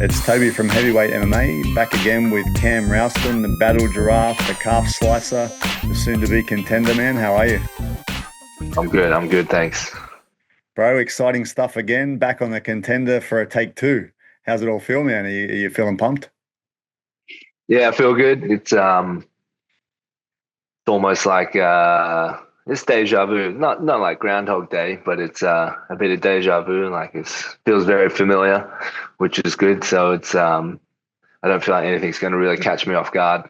It's Toby from Heavyweight MMA, back again with Cam Rowston, the battle giraffe, the calf slicer, the soon-to-be contender man. How are you? I'm good, thanks. Bro, exciting stuff again, back on the contender for a take two. How's it all feel, man? Are you feeling pumped? Yeah, I feel good. It's almost like it's deja vu. Not like Groundhog Day, but it's a bit of deja vu. Like it feels very familiar, which is good. So it's I don't feel like anything's going to really catch me off guard.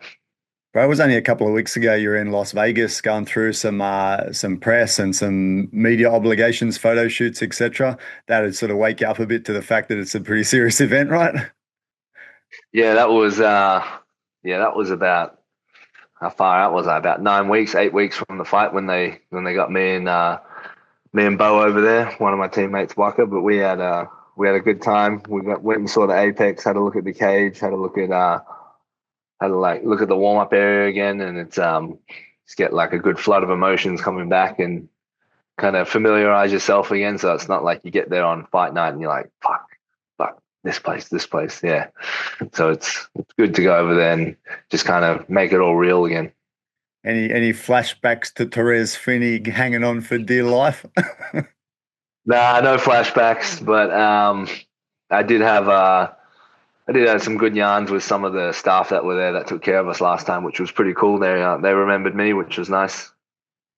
Bro, it was only a couple of weeks ago you were in Las Vegas going through some press and some media obligations, photo shoots, etc. That would sort of wake you up a bit to the fact that it's a pretty serious event, right? Yeah, that was about how far out was I? About 9 weeks, 8 weeks from the fight when they got me and Bo over there, one of my teammates, Waka. But we had a good time. Went and saw the Apex, had a look at the cage, had to like look at the warm up area again, and it's just get like a good flood of emotions coming back and kind of familiarize yourself again. So it's not like you get there on fight night and you're like, fuck, this place, yeah. So it's good to go over there and just kind of make it all real again. Any flashbacks to Torres Finney hanging on for dear life? Nah, no flashbacks, but I did have uh I did have some good yarns with some of the staff that were there that took care of us last time, which was pretty cool. They remembered me, which was nice.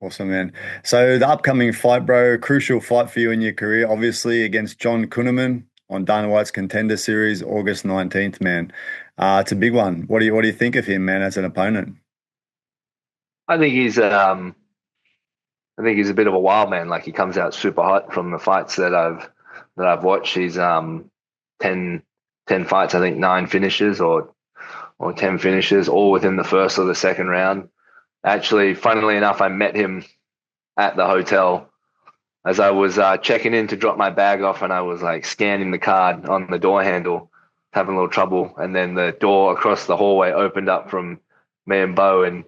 Awesome, man. So the upcoming fight, bro, crucial fight for you in your career, obviously against Jon Kunnerman on Dana White's Contender Series, August 19th, man. It's a big one. What do you think of him, man, as an opponent? I think he's a bit of a wild man. Like he comes out super hot from the fights that I've watched. He's 10, 10 fights, I think 9 finishes or 10 finishes, all within the first or the second round. Actually, funnily enough, I met him at the hotel as I was checking in to drop my bag off, and I was like scanning the card on the door handle, having a little trouble, and then the door across the hallway opened up from me and Bo, and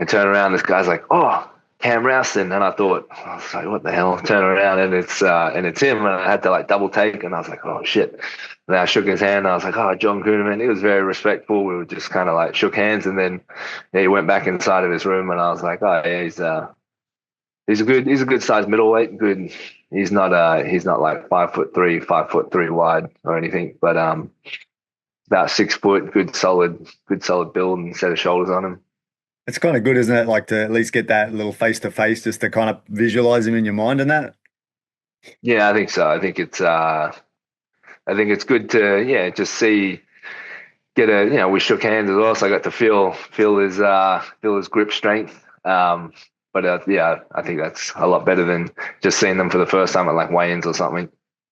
turn around. This guy's like, "Oh, Cam Rowston," and I was like, "What the hell?" Turn around, and it's him, and I had to like double take, and I was like, "Oh shit!" And I shook his hand. And I was like, "Oh, Jon Kunnerman." He was very respectful. We were just kind of like shook hands, and then yeah, he went back inside of his room, and I was like, "Oh yeah, he's a good sized middleweight. Good. He's not like 5'3", 5'3" wide or anything, but about 6 foot. Good solid build and set of shoulders on him. It's kind of good, isn't it? Like to at least get that little face to face just to kind of visualize him in your mind and that. Yeah, I think so. I think it's good to just see get a we shook hands as well, so I got to feel his grip strength. But yeah, I think that's a lot better than just seeing them for the first time at like weigh-ins or something.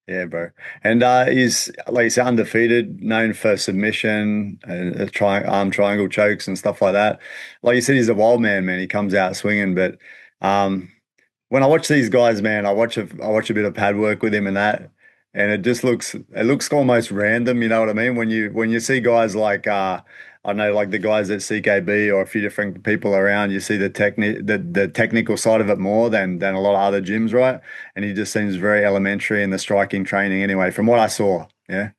Yeah, bro. And he's like you said, undefeated, known for submission and arm triangle chokes and stuff like that. Like you said, he's a wild man, man. He comes out swinging. But um, when I watch these guys, man, I watch a bit of pad work with him and that, and it looks almost random. You know what I mean? When you see guys like I know like the guys at CKB or a few different people around, you see the technical side of it more than a lot of other gyms, right? And he just seems very elementary in the striking training anyway, from what I saw. Yeah.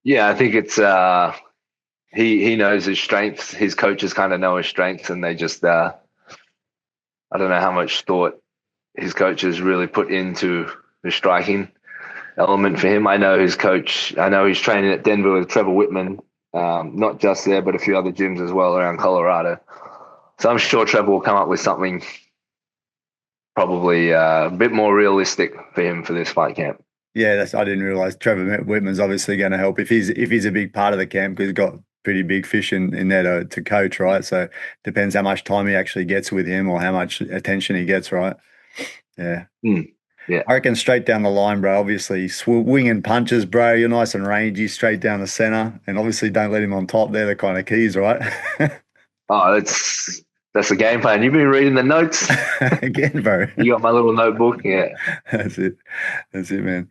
Yeah, I think it's he knows his strengths. His coaches kind of know his strengths, and they just I don't know how much thought his coaches really put into the striking element for him. I know his coach. I know he's training at Denver with Trevor Whitman, not just there, but a few other gyms as well around Colorado. So I'm sure Trevor will come up with something probably a bit more realistic for him for this fight camp. Yeah, I didn't realize Trevor Whitman's obviously going to help if he's a big part of the camp because he's got pretty big fish in there to coach, right? So depends how much time he actually gets with him or how much attention he gets, right? Yeah. Mm, yeah. I reckon straight down the line, bro. Obviously, swinging punches, bro. You're nice and rangy, straight down the center, and obviously don't let him on top. They're the kind of keys, right? Oh, that's the game plan. You've been reading the notes. Again, bro. You got my little notebook. Yeah. That's it. That's it, man.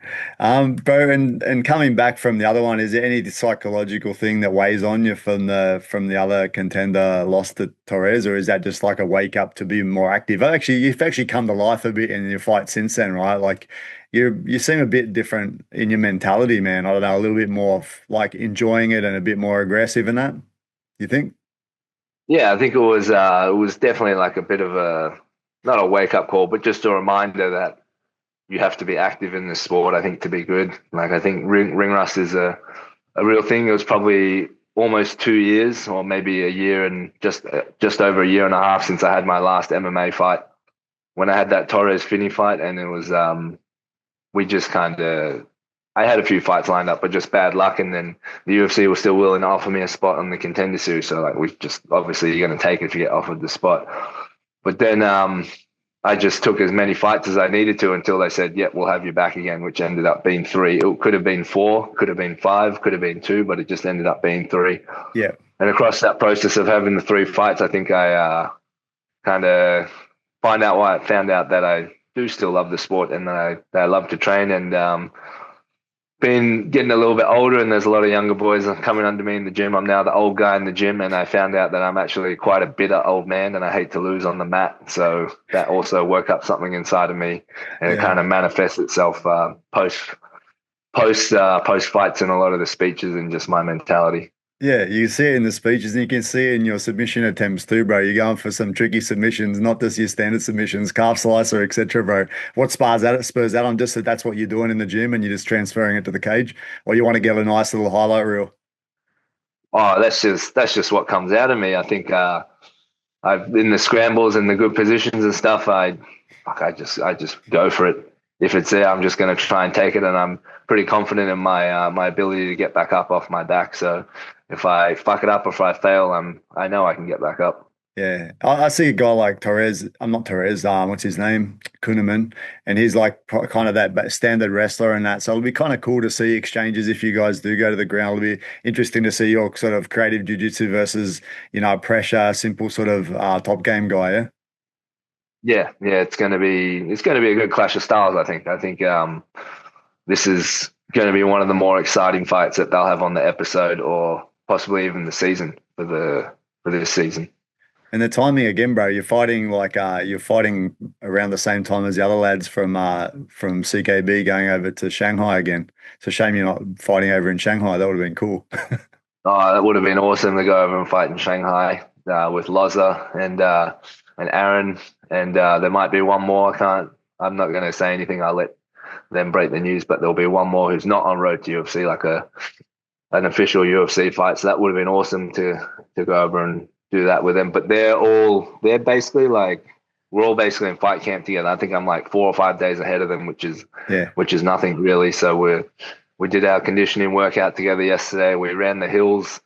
Bro, and coming back from the other one, is there any psychological thing that weighs on you from the other contender loss to Torres, or is that just like a wake up to be more active? Actually, you've actually come to life a bit in your fight since then, right? Like you seem a bit different in your mentality, man. I don't know, a little bit more like enjoying it and a bit more aggressive in that. You think? Yeah, I think it was definitely like a bit of a not a wake up call, but just a reminder that you have to be active in the sport. I think to be good. Like I think ring rust is a real thing. It was probably almost 2 years, or maybe a year and just over a year and a half since I had my last MMA fight. When I had that Torres Finney fight, and it was we just kind of I had a few fights lined up, but just bad luck. And then the UFC was still willing to offer me a spot on the Contender Series. So like we just obviously you're going to take it if you get offered the spot. But then I just took as many fights as I needed to until they said, "Yep, we'll have you back again," which ended up being three. It could have been four, could have been five, could have been two, but it just ended up being three. Yeah. And across that process of having the three fights, I think I kind of found out that I do still love the sport and that I love to train, and been getting a little bit older, and there's a lot of younger boys coming under me in the gym. I'm now the old guy in the gym, and I found out that I'm actually quite a bitter old man, and I hate to lose on the mat. So that also woke up something inside of me, and it Yeah. kind of manifests itself post fights in a lot of the speeches and just my mentality. Yeah, you can see it in the speeches and you can see it in your submission attempts too, bro. You're going for some tricky submissions, not just your standard submissions, calf slicer, etc., bro. What spurs that on? Just that that's what you're doing in the gym and you're just transferring it to the cage, or you want to get a nice little highlight reel? Oh, that's just what comes out of me. I think I've in the scrambles and the good positions and stuff. I just go for it. If it's there, I'm just going to try and take it, and I'm pretty confident in my ability to get back up off my back. So if I fuck it up or if I fail, I know I can get back up. Yeah, I see a guy like Torres. I'm not Torres. What's his name? Kunnerman, and he's like kind of that standard wrestler and that. So it'll be kind of cool to see exchanges if you guys do go to the ground. It'll be interesting to see your sort of creative jiu-jitsu versus pressure, simple sort of top game guy. Yeah. Yeah, it's going to be a good clash of styles. I think this is going to be one of the more exciting fights that they'll have on the episode, or possibly even the season for this season. And the timing again, bro, you're fighting around the same time as the other lads from CKB going over to Shanghai again. It's a shame you're not fighting over in Shanghai. That would have been cool. Oh, that would have been awesome to go over and fight in Shanghai with Loza and Aaron, and there might be one more. I'm not going to say anything. I'll let them break the news, but there'll be one more who's not on road to UFC, like an official UFC fight. So that would have been awesome to go over and do that with them. But they're basically like we're all basically in fight camp together. I think I'm like 4 or 5 days ahead of them, Yeah. which is nothing really. So we did our conditioning workout together yesterday. We ran the hills.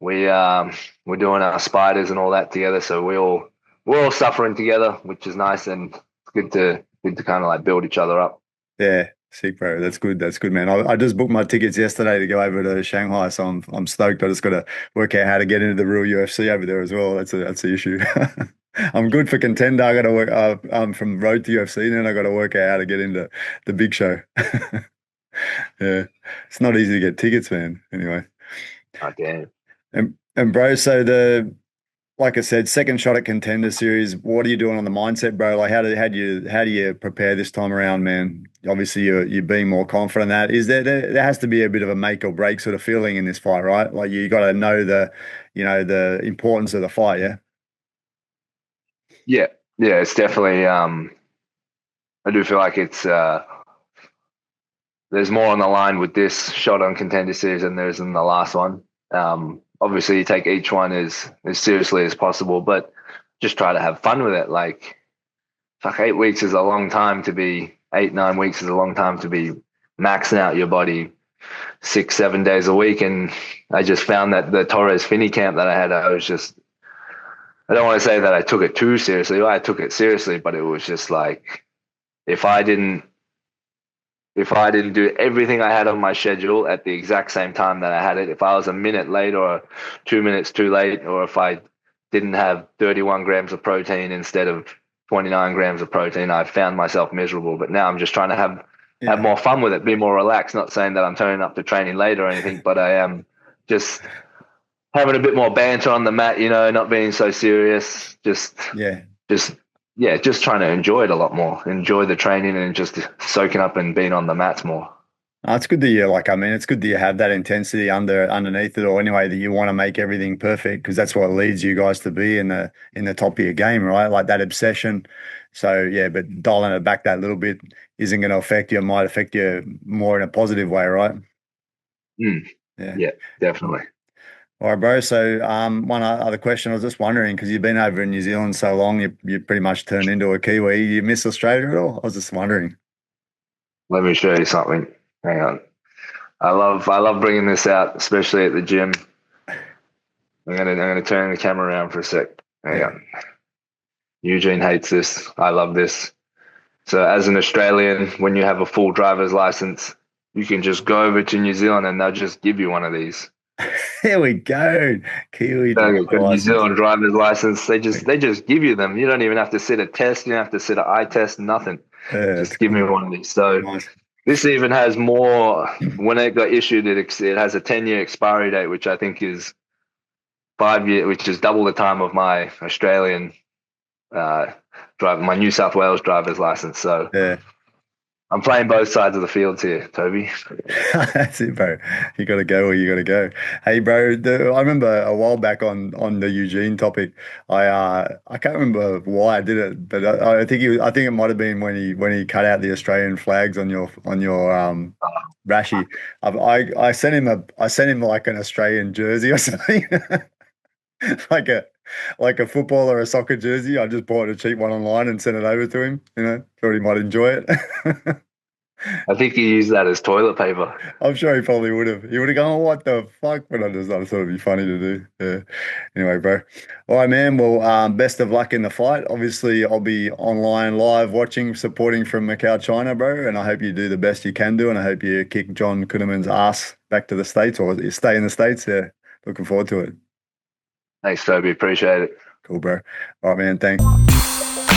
We're doing our spiders and all that together. So we're all suffering together, which is nice, and it's good to kind of like build each other up. Yeah, sick, bro. That's good. That's good, man. I just booked my tickets yesterday to go over to Shanghai, so I'm stoked. I just got to work out how to get into the real UFC over there as well. That's the issue. I'm good for contender. I got to work. I'm from road to UFC, then I got to work out how to get into the big show. Yeah, it's not easy to get tickets, man. Anyway, Oh, damn. and bro, so like I said, second shot at Contender Series. What are you doing on the mindset, bro? Like, how do you prepare this time around, man? Obviously, you're being more confident. That is there has to be a bit of a make or break sort of feeling in this fight, right? Like you got to know the importance of the fight. Yeah, Yeah, yeah, it's definitely. I do feel like it's there's more on the line with this shot on Contender Series than there is in the last one. Obviously, you take each one as seriously as possible, but just try to have fun with it. Like, fuck, 8 weeks is a long time to be 8, 9 weeks is a long time to be maxing out your body 6, 7 days a week. And I just found that the Torres Finney camp that I had, I don't want to say that I took it too seriously. I took it seriously, but it was just like if I didn't do everything I had on my schedule at the exact same time that I had it, if I was a minute late or 2 minutes too late, or if I didn't have 31 grams of protein instead of 29 grams of protein, I found myself miserable. But now I'm just trying to have yeah, more fun with it, be more relaxed. Not saying that I'm turning up to training late or anything, but I am just having a bit more banter on the mat, not being so serious. yeah. Just yeah, just trying to enjoy it a lot more, enjoy the training and just soaking up and being on the mats more. It's good that you like, I mean, it's good that you have that intensity underneath it, or anyway that you want to make everything perfect because that's what leads you guys to be in the top of your game, right? Like that obsession. So yeah, but dialing it back that little bit isn't going to affect you. It might affect you more in a positive way, right? Mm, Yeah. yeah, definitely. All right, bro. So, one other question. I was just wondering because you've been over in New Zealand so long, you pretty much turned into a Kiwi. You miss Australia at all? I was just wondering. Let me show you something. Hang on. I love bringing this out, especially at the gym. I'm gonna turn the camera around for a sec. Hang Yeah. on. Eugene hates this. I love this. So as an Australian, when you have a full driver's license, you can just go over to New Zealand and they'll just give you one of these. Here we go. Kiwi driver The New license. Zealand driver's license, they just give you them. You don't even have to sit a test. You don't have to sit an eye test. Nothing. Yeah, it's Just give me cool. one of these. So Nice. this even has more. When it got issued, it has a 10-year expiry date, which I think is 5 year, which is double the time of my Australian uh, my New South Wales driver's license. So Yeah. I'm playing both sides of the fields here, Toby. That's it, bro. You got to go where you got to go. Hey, bro. I remember a while back on the Eugene topic. I can't remember why I did it, but I think it might have been when he cut out the Australian flags on your Rashi. I sent him like an Australian jersey or something, like a football or a soccer jersey. I just bought a cheap one online and sent it over to him. Thought he might enjoy it. I think you use that as toilet paper. I'm sure he probably would have. He would have gone, "What the fuck?" But I thought it'd be funny to do. Yeah. Anyway, bro. All right, man. Well, best of luck in the fight. Obviously, I'll be online live watching, supporting from Macau, China, bro. And I hope you do the best you can do. And I hope you kick Jon Kunnerman's ass back to the States or you stay in the States. Yeah. Looking forward to it. Thanks, Toby. Appreciate it. Cool, bro. All right, man. Thanks.